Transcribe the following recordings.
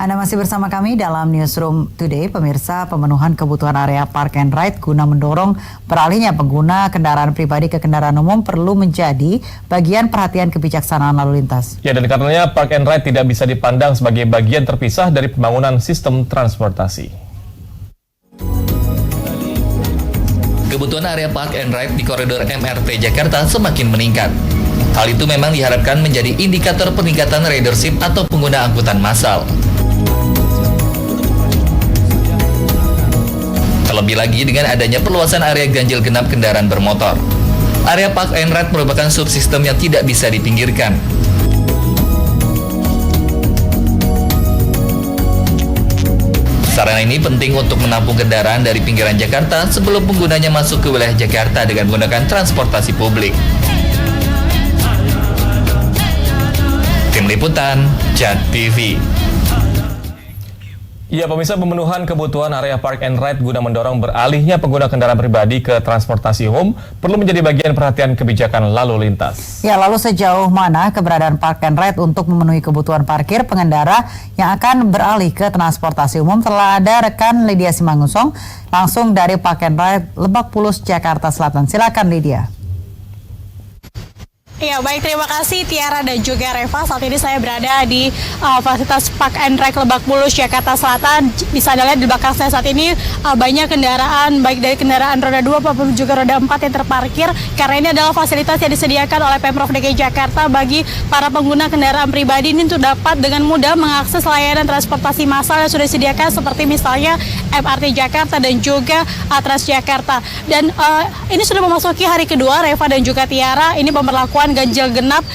Anda masih bersama kami dalam Newsroom Today. Pemirsa, pemenuhan kebutuhan area park and ride guna mendorong beralihnya pengguna kendaraan pribadi ke kendaraan umum perlu menjadi bagian perhatian kebijaksanaan lalu lintas. Ya, dan karenanya park and ride tidak bisa dipandang sebagai bagian terpisah dari pembangunan sistem transportasi. Kebutuhan area park and ride di koridor MRT Jakarta semakin meningkat. Hal itu memang diharapkan menjadi indikator peningkatan ridership atau pengguna angkutan massal. Terlebih lagi dengan adanya perluasan area ganjil genap kendaraan bermotor. Area park and ride merupakan subsistem yang tidak bisa dipinggirkan. Sarana ini penting untuk menampung kendaraan dari pinggiran Jakarta sebelum penggunanya masuk ke wilayah Jakarta dengan menggunakan transportasi publik. Tim Liputan, JAD TV. Ya, pemirsa, pemenuhan kebutuhan area park and ride guna mendorong beralihnya pengguna kendaraan pribadi ke transportasi umum perlu menjadi bagian perhatian kebijakan lalu lintas. Ya, lalu sejauh mana keberadaan park and ride untuk memenuhi kebutuhan parkir pengendara yang akan beralih ke transportasi umum? Telah ada rekan Lydia Simangusong langsung dari Park and Ride Lebak Bulus, Jakarta Selatan. Silakan Lydia. Ya, baik, terima kasih Tiara dan juga Reva. Saat ini saya berada di fasilitas Park and Ride Lebak Bulus, Jakarta Selatan. Bisa dilihat di belakang saya saat ini banyak kendaraan, baik dari kendaraan roda 2 maupun juga roda 4 yang terparkir. Karena ini adalah fasilitas yang disediakan oleh Pemprov DKI Jakarta bagi para pengguna kendaraan pribadi ini untuk dapat dengan mudah mengakses layanan transportasi massal yang sudah disediakan seperti misalnya MRT Jakarta dan juga Transjakarta. Dan ini sudah memasuki hari kedua, Reva dan juga Tiara. Ini pemberlakuan ganjil genap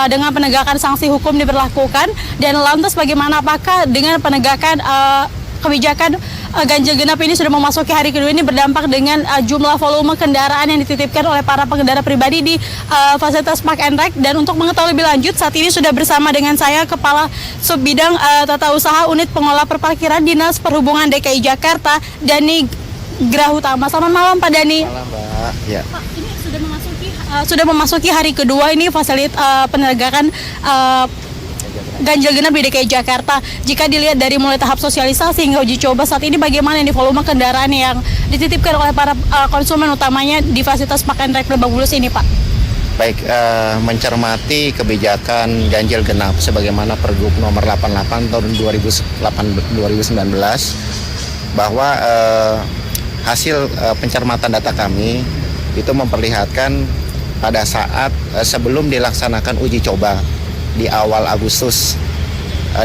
dengan penegakan sanksi hukum diberlakukan. Dan lantas bagaimana, apakah dengan penegakan kebijakan ganjil genap ini sudah memasuki hari kedua ini berdampak dengan jumlah volume kendaraan yang dititipkan oleh para pengendara pribadi di fasilitas Park and Ride? Dan untuk mengetahui lebih lanjut, saat ini sudah bersama dengan saya Kepala Subbidang Tata Usaha Unit Pengelola Perparkiran Dinas Perhubungan DKI Jakarta, Dani Grahutama. Selamat malam Pak Dani. Malam Mbak. Ya. Pak, ini sudah memasuki hari kedua ini fasilitas penegakan ganjil genap di DKI Jakarta. Jika dilihat dari mulai tahap sosialisasi hingga uji coba saat ini, bagaimana ini volume kendaraan yang dititipkan oleh para konsumen utamanya di fasilitas Park and Ride Lebak Bulus ini, Pak? Baik, mencermati kebijakan ganjil genap sebagaimana Pergub nomor 88 tahun 2019 bahwa hasil pencermatan data kami itu memperlihatkan pada saat sebelum dilaksanakan uji coba di awal Agustus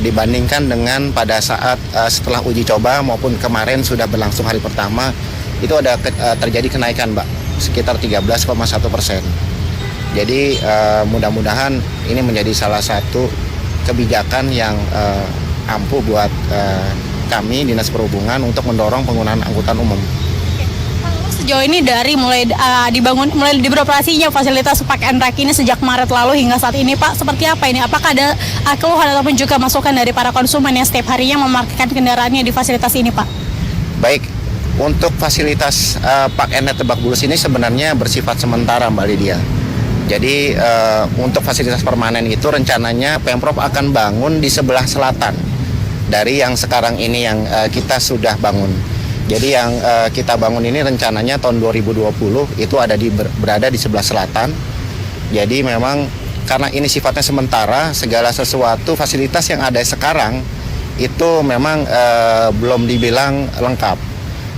dibandingkan dengan pada saat setelah uji coba maupun kemarin sudah berlangsung hari pertama, itu ada terjadi kenaikan Mbak, sekitar 13,1%. Jadi mudah-mudahan ini menjadi salah satu kebijakan yang ampuh buat kami Dinas Perhubungan untuk mendorong penggunaan angkutan umum. Sejauh ini dari mulai beroperasinya fasilitas Park and Ride ini sejak Maret lalu hingga saat ini, Pak, seperti apa ini? Apakah ada keluhan ataupun juga masukan dari para konsumen yang setiap harinya memarkirkan kendaraannya di fasilitas ini, Pak? Baik, untuk fasilitas Park and Ride Lebak Bulus ini sebenarnya bersifat sementara Mbak Lydia. Jadi untuk fasilitas permanen itu rencananya Pemprov akan bangun di sebelah selatan dari yang sekarang ini yang kita sudah bangun. Jadi yang kita bangun ini rencananya tahun 2020 itu berada di sebelah selatan. Jadi memang karena ini sifatnya sementara, segala sesuatu fasilitas yang ada sekarang itu memang belum dibilang lengkap.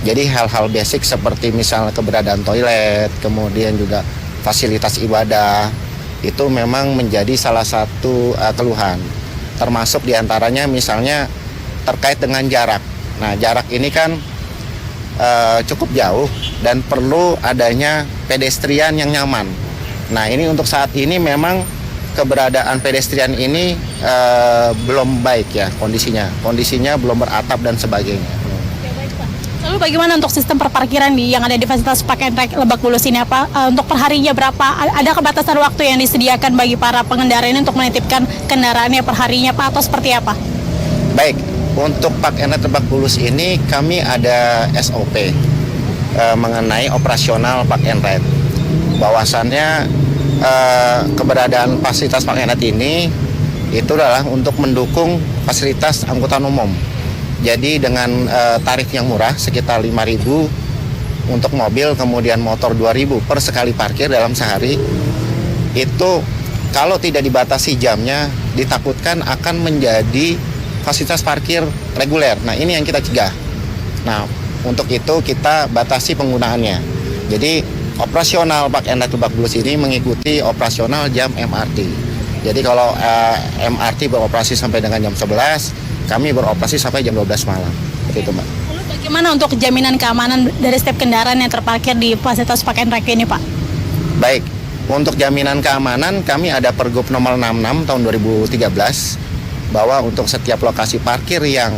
Jadi hal-hal basic seperti misalnya keberadaan toilet, kemudian juga fasilitas ibadah, itu memang menjadi salah satu keluhan. Termasuk diantaranya misalnya terkait dengan jarak. Nah, jarak ini kan cukup jauh dan perlu adanya pedestrian yang nyaman. Nah, ini untuk saat ini memang keberadaan pedestrian ini belum baik ya kondisinya belum beratap dan sebagainya. Ya, baik, Pak. Lalu bagaimana untuk sistem perparkiran yang ada di fasilitas Park and Ride Lebak Bulus ini, apa untuk perharinya berapa? Ada kebatasan waktu yang disediakan bagi para pengendara ini untuk menitipkan kendaraannya perharinya, Pak, atau seperti apa? Baik. Untuk Park and Ride Lebak Bulus ini kami ada SOP mengenai operasional Park and Ride. Bahwasannya keberadaan fasilitas Park and Ride ini itu adalah untuk mendukung fasilitas angkutan umum. Jadi dengan tarif yang murah sekitar 5.000 untuk mobil, kemudian motor 2.000 per sekali parkir dalam sehari, itu kalau tidak dibatasi jamnya ditakutkan akan menjadi fasilitas parkir reguler. Nah, ini yang kita cegah. Nah, untuk itu kita batasi penggunaannya. Jadi operasional Park and Ride Lebak Bulus ini mengikuti operasional jam MRT. Jadi kalau MRT beroperasi sampai dengan jam 11, kami beroperasi sampai jam 12 malam. Seperti itu, Mbak. Lalu bagaimana untuk jaminan keamanan dari setiap kendaraan yang terparkir di fasilitas Park and Ride ini, Pak? Baik, untuk jaminan keamanan kami ada Pergub nomor 66 tahun 2013 bahwa untuk setiap lokasi parkir yang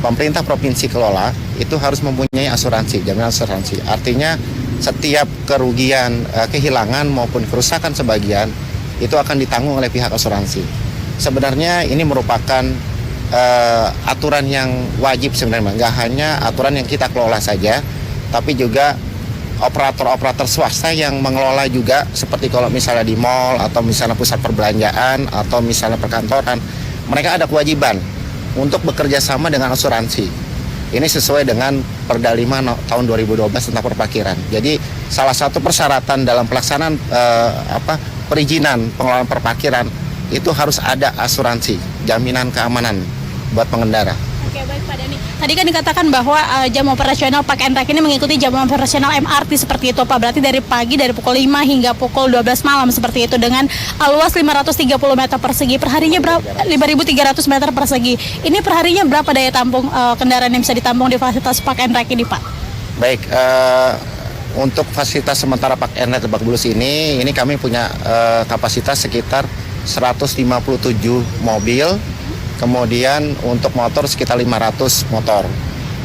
pemerintah provinsi kelola itu harus mempunyai asuransi, jaminan asuransi. Artinya setiap kerugian, kehilangan maupun kerusakan sebagian itu akan ditanggung oleh pihak asuransi. Sebenarnya ini merupakan aturan yang wajib sebenarnya, nggak hanya aturan yang kita kelola saja, tapi juga operator-operator swasta yang mengelola juga, seperti kalau misalnya di mal atau misalnya pusat perbelanjaan atau misalnya perkantoran, mereka ada kewajiban untuk bekerja sama dengan asuransi. Ini sesuai dengan Perda 5 tahun 2012 tentang perparkiran. Jadi salah satu persyaratan dalam pelaksanaan perizinan pengelolaan perparkiran itu harus ada asuransi, jaminan keamanan buat pengendara. Oke, baik Pak Dhani. Tadi kan dikatakan bahwa jam operasional Park and Ride ini mengikuti jam operasional MRT seperti itu, Pak. Berarti dari pagi dari pukul 5 hingga pukul 12 malam seperti itu dengan luas 530 meter persegi. Perharinya berapa? 5.300 meter persegi. Ini perharinya berapa daya tampung kendaraan yang bisa ditampung di fasilitas Park and Ride ini, Pak? Baik, untuk fasilitas sementara Park and Ride Lebak Bulus ini kami punya kapasitas sekitar 157 mobil. Kemudian untuk motor sekitar 500 motor.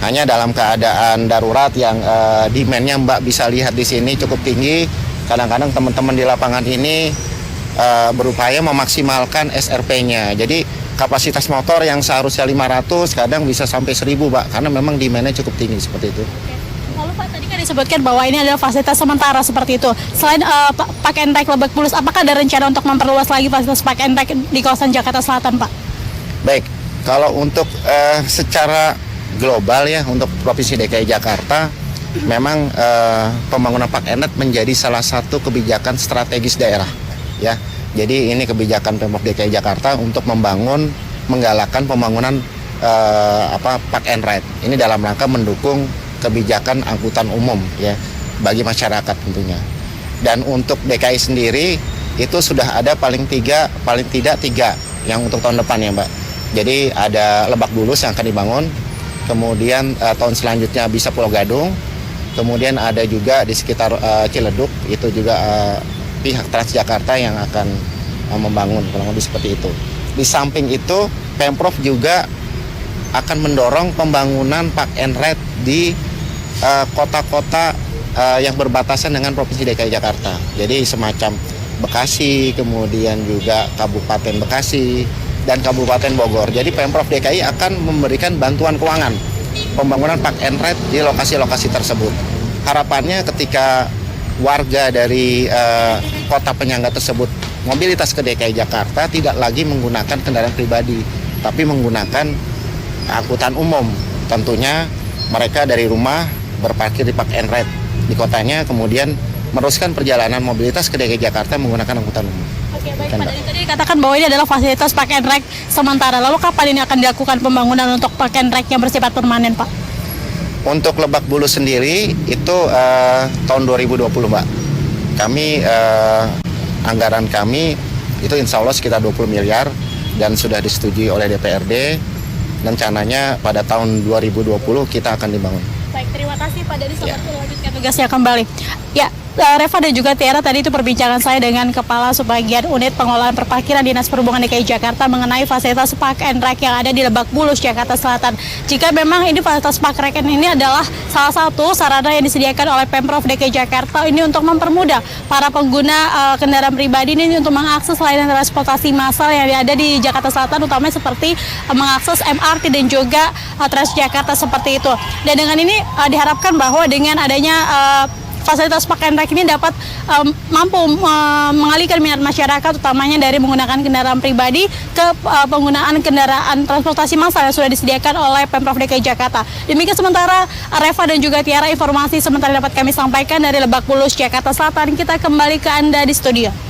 Hanya dalam keadaan darurat yang demand-nya Mbak bisa lihat di sini cukup tinggi. Kadang-kadang teman-teman di lapangan ini berupaya memaksimalkan SRP-nya. Jadi kapasitas motor yang seharusnya 500 kadang bisa sampai 1.000, Mbak, karena memang demand-nya cukup tinggi seperti itu. Lalu Pak, tadi kan disebutkan bahwa ini adalah fasilitas sementara seperti itu. Selain Park and Ride Lebak Bulus, apakah ada rencana untuk memperluas lagi fasilitas Park and Ride di kawasan Jakarta Selatan, Pak? Baik, kalau untuk secara global ya, untuk Provinsi DKI Jakarta, memang pembangunan Park and Ride menjadi salah satu kebijakan strategis daerah, ya. Jadi ini kebijakan Pemprov DKI Jakarta untuk menggalakkan pembangunan Park and Ride. Ini dalam rangka mendukung kebijakan angkutan umum, ya, bagi masyarakat tentunya. Dan untuk DKI sendiri itu sudah ada paling tidak tiga yang untuk tahun depan ya, Mbak. Jadi ada Lebak Bulus yang akan dibangun, kemudian tahun selanjutnya bisa Pulau Gadung, kemudian ada juga di sekitar Ciledug, itu juga pihak Transjakarta yang akan membangun, kurang lebih seperti itu. Di samping itu, Pemprov juga akan mendorong pembangunan Park and Ride di kota-kota yang berbatasan dengan Provinsi DKI Jakarta. Jadi semacam Bekasi, kemudian juga Kabupaten Bekasi, dan Kabupaten Bogor. Jadi Pemprov DKI akan memberikan bantuan keuangan pembangunan Park and Ride di lokasi-lokasi tersebut. Harapannya ketika warga dari kota penyangga tersebut mobilitas ke DKI Jakarta tidak lagi menggunakan kendaraan pribadi, tapi menggunakan angkutan umum. Tentunya mereka dari rumah berparkir di Park and Ride di kotanya, kemudian meneruskan perjalanan mobilitas ke DKI Jakarta menggunakan angkutan umum. Oke, baik Pak. Tadi dikatakan bahwa ini adalah fasilitas Park and Ride sementara. Lalu kapan ini akan dilakukan pembangunan untuk Park and Ride yang bersifat permanen, Pak? Untuk Lebak Bulus sendiri itu tahun 2020, Mbak. Kami anggaran kami itu insya Allah sekitar 20 miliar dan sudah disetujui oleh DPRD. Rencananya pada tahun 2020 kita akan dibangun. Baik, terima kasih Pak Dhani, selamat melanjutkan tugasnya kembali. Ya, Reva dan juga Tiara, tadi itu perbincangan saya dengan Kepala Subbagian Unit Pengelolaan Perparkiran Dinas Perhubungan DKI Jakarta mengenai fasilitas Park and Ride yang ada di Lebak Bulus, Jakarta Selatan. Jika memang ini fasilitas Park and Ride ini adalah salah satu sarana yang disediakan oleh Pemprov DKI Jakarta ini untuk mempermudah para pengguna kendaraan pribadi ini untuk mengakses layanan transportasi massal yang ada di Jakarta Selatan, utamanya seperti mengakses MRT dan juga Transjakarta seperti itu. Dan dengan ini diharapkan bahwa dengan adanya fasilitas Park and Ride ini dapat mampu mengalihkan minat masyarakat, utamanya dari menggunakan kendaraan pribadi ke penggunaan kendaraan transportasi massal yang sudah disediakan oleh Pemprov DKI Jakarta. Demikian sementara Reva dan juga Tiara, informasi sementara dapat kami sampaikan dari Lebak Bulus, Jakarta Selatan. Kita kembali ke Anda di studio.